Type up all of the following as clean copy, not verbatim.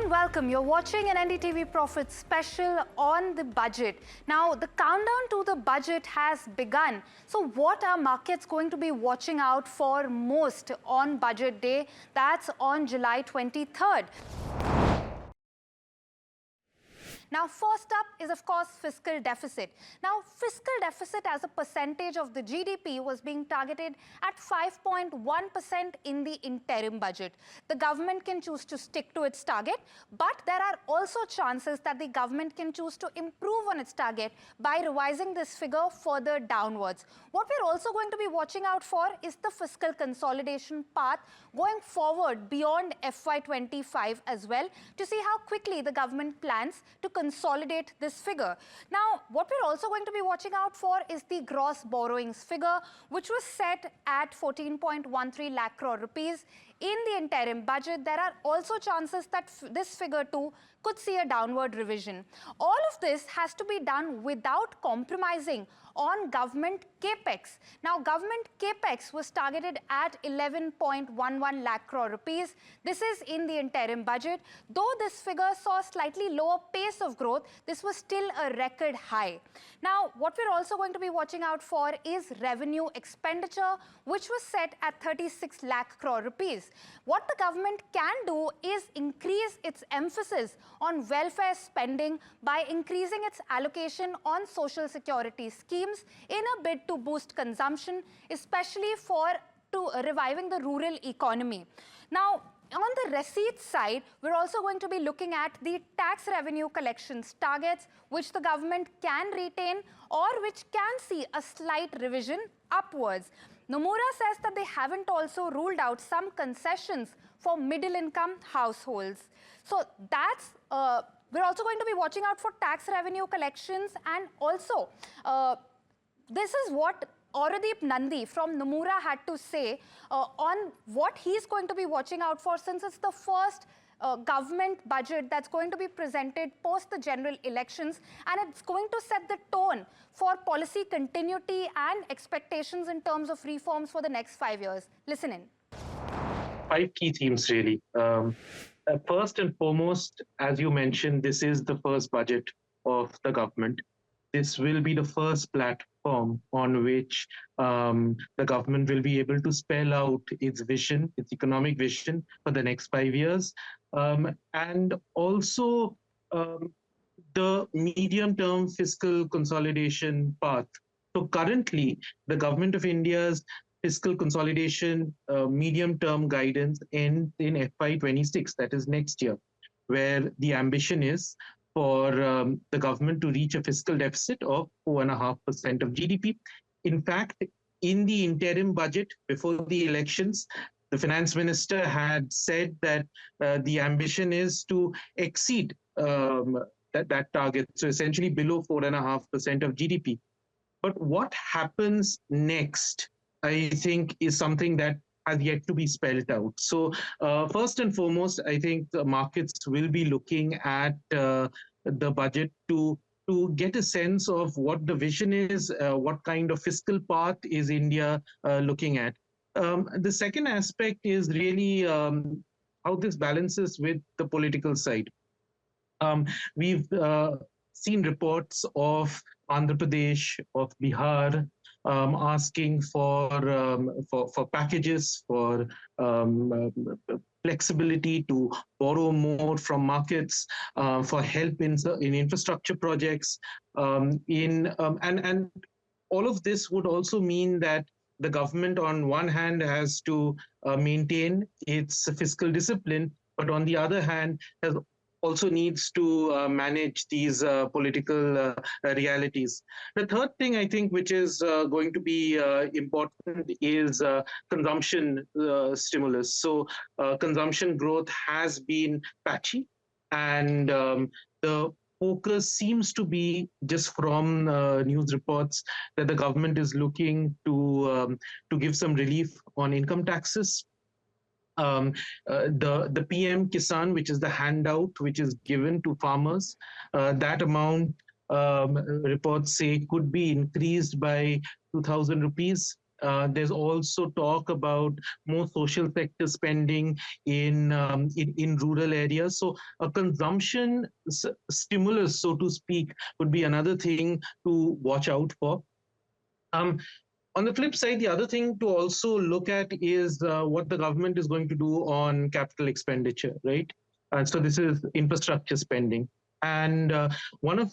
and welcome. You're watching an NDTV Profit special on the budget. Now, the countdown to the budget has begun. So what are markets going to be watching out for most on budget day? That's on July 23rd. Now, first up is, of course, fiscal deficit. Now, fiscal deficit as a percentage of the GDP was being targeted at 5.1% in the interim budget. The government can choose to stick to its target, but there are also chances that the government can choose to improve on its target by revising this figure further downwards. What we're also going to be watching out for is the fiscal consolidation path going forward beyond FY25 as well, to see how quickly the government plans to consolidate this figure. Now, what we're also going to be watching out for is the gross borrowings figure, which was set at 14.13 lakh crore rupees. In the interim budget, there are also chances that this figure too could see a downward revision. All of this has to be done without compromising on government capex. Now, government capex was targeted at 11.11 lakh crore rupees. This is in the interim budget. Though this figure saw a slightly lower pace of growth, this was still a record high. Now, what we're also going to be watching out for is revenue expenditure, which was set at 36 lakh crore rupees. What the government can do is increase its emphasis on welfare spending by increasing its allocation on social security schemes in a bid to boost consumption, especially for reviving the rural economy. Now, on the receipts side, we're also going to be looking at the tax revenue collections targets, which the government can retain or which can see a slight revision upwards. Nomura says that they haven't also ruled out some concessions for middle-income households. So that's, we're also going to be watching out for tax revenue collections, and also this is what Aurodeep Nandi from Nomura had to say on what he's going to be watching out for, since it's the first government budget that's going to be presented post the general elections, and it's going to set the tone for policy continuity and expectations in terms of reforms for the next 5 years. Listen in. 5 key themes, really. First and foremost, as you mentioned, this is the first budget of the government. This will be the first platform on which the government will be able to spell out its vision, its economic vision for the next 5 years, and also the medium-term fiscal consolidation path. So currently, the Government of India's fiscal consolidation medium-term guidance ends in FY26, that is next year, where the ambition is for the government to reach a fiscal deficit of 4.5% of GDP. In fact, in the interim budget before the elections, the finance minister had said that the ambition is to exceed that target, so essentially below 4.5% of GDP. But what happens next, I think, is something that has yet to be spelled out. So first and foremost, I think the markets will be looking at the budget to get a sense of what the vision is, what kind of fiscal path is India looking at. The second aspect is really how this balances with the political side. We've seen reports of Andhra Pradesh, of Bihar, asking for packages, for flexibility to borrow more from markets, for help in infrastructure projects, and all of this would also mean that the government on one hand has to maintain its fiscal discipline, but on the other hand has also needs to manage these political realities. The third thing, I think, which is going to be important is consumption stimulus. So consumption growth has been patchy, and the focus seems to be, just from news reports, that the government is looking to give some relief on income taxes. The PM Kisan, which is the handout which is given to farmers, that amount, reports say, could be increased by 2,000 rupees. There's also talk about more social sector spending in rural areas. So a consumption stimulus, so to speak, would be another thing to watch out for. Um, on the flip side, the other thing to also look at is what the government is going to do on capital expenditure, right? So this is infrastructure spending, and one of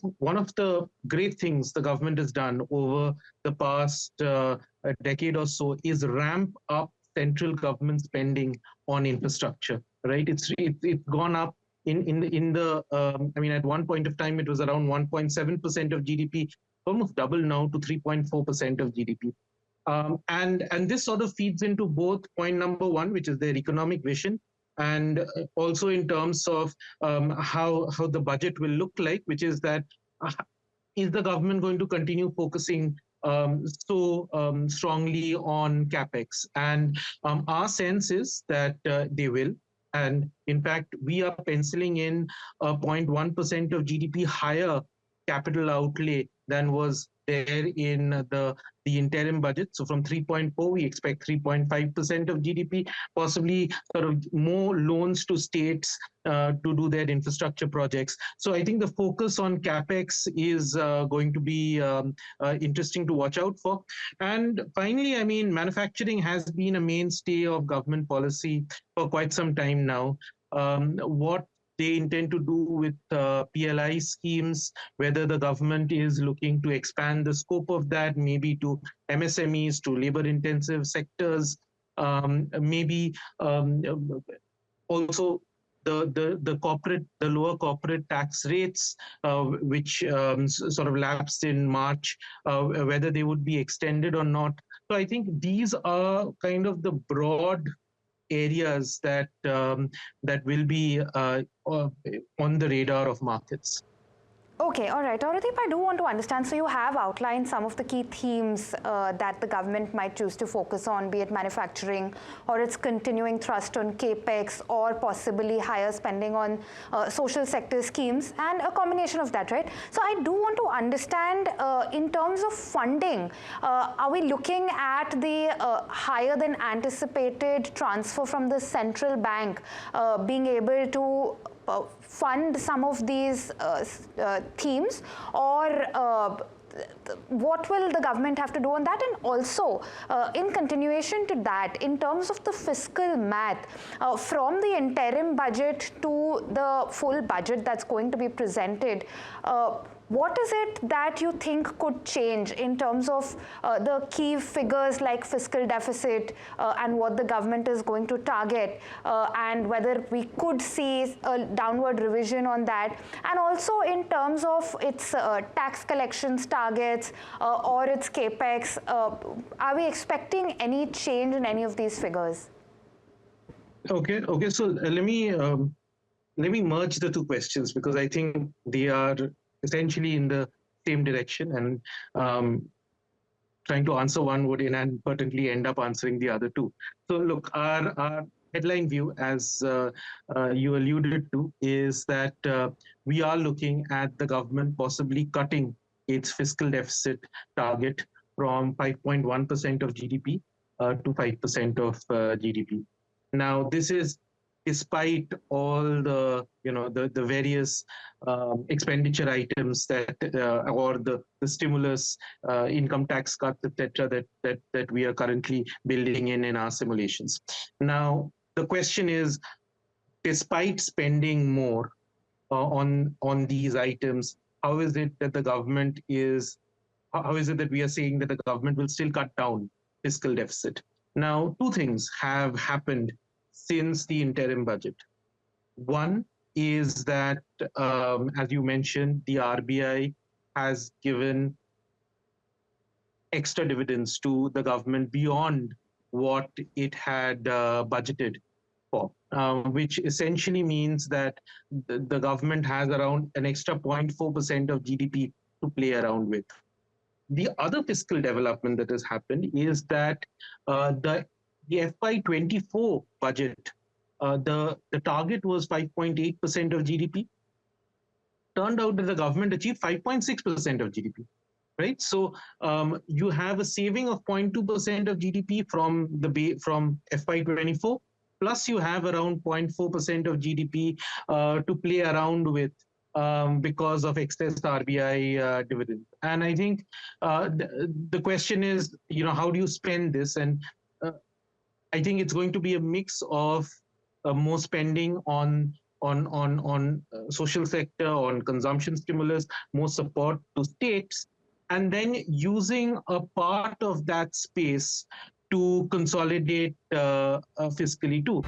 the great things the government has done over the past a decade or so is ramp up central government spending on infrastructure, right? It's gone up in the I mean, at one point of time it was around 1.7% of GDP, almost double now to 3.4% of GDP. And this sort of feeds into both point number one, which is their economic vision, and also in terms of how the budget will look like, which is that uh, is the government going to continue focusing strongly on capex? And our sense is that they will. And in fact, we are penciling in a 0.1% of GDP higher capital outlay than was there in the interim budget. So from 3.4, we expect 3.5% of GDP, possibly sort of more loans to states to do their infrastructure projects. So I think the focus on capex is going to be interesting to watch out for. And finally, I mean, manufacturing has been a mainstay of government policy for quite some time now. What they intend to do with PLI schemes, whether the government is looking to expand the scope of that, maybe to MSMEs, to labor-intensive sectors, maybe also the lower corporate tax rates, which sort of lapsed in March, whether they would be extended or not. So I think these are kind of the broad areas that will be on the radar of markets. Okay, all right. Aurodeep, I do want to understand. So you have outlined some of the key themes that the government might choose to focus on, be it manufacturing or its continuing thrust on capex or possibly higher spending on social sector schemes and a combination of that, right? So I do want to understand in terms of funding, are we looking at the higher than anticipated transfer from the central bank being able to fund some of these themes, or what will the government have to do on that? And also, in continuation to that, in terms of the fiscal math, from the interim budget to the full budget that's going to be presented, what is it that you think could change in terms of the key figures like fiscal deficit and what the government is going to target, and whether we could see a downward revision on that, and also in terms of its tax collections targets or its capex, are we expecting any change in any of these figures? Okay. So let me merge the two questions, because I think they are essentially in the same direction, and trying to answer one would inadvertently end up answering the other two. So look, our headline view, as you alluded to, is that we are looking at the government possibly cutting its fiscal deficit target from 5.1% of GDP to 5% of GDP. Now, this is despite all the various expenditure items that or the stimulus, income tax cuts, etc., that we are currently building in our simulations. Now, the question is, despite spending more on these items, how is it that we are saying that the government will still cut down fiscal deficit? Now, two things have happened since the interim budget. One is that, as you mentioned, the RBI has given extra dividends to the government beyond what it had budgeted for, which essentially means that the government has around an extra 0.4% of GDP to play around with. The other fiscal development that has happened is that the FY24 budget, the target was 5.8% of GDP. Turned out that the government achieved 5.6% of GDP. right? So you have a saving of 0.2% of GDP from FY24, plus you have around 0.4% of GDP to play around with because of excess RBI dividend. And I think the question is, how do you spend this? And uh, I think it's going to be a mix of more spending on social sector, on consumption stimulus, more support to states, and then using a part of that space to consolidate fiscally too.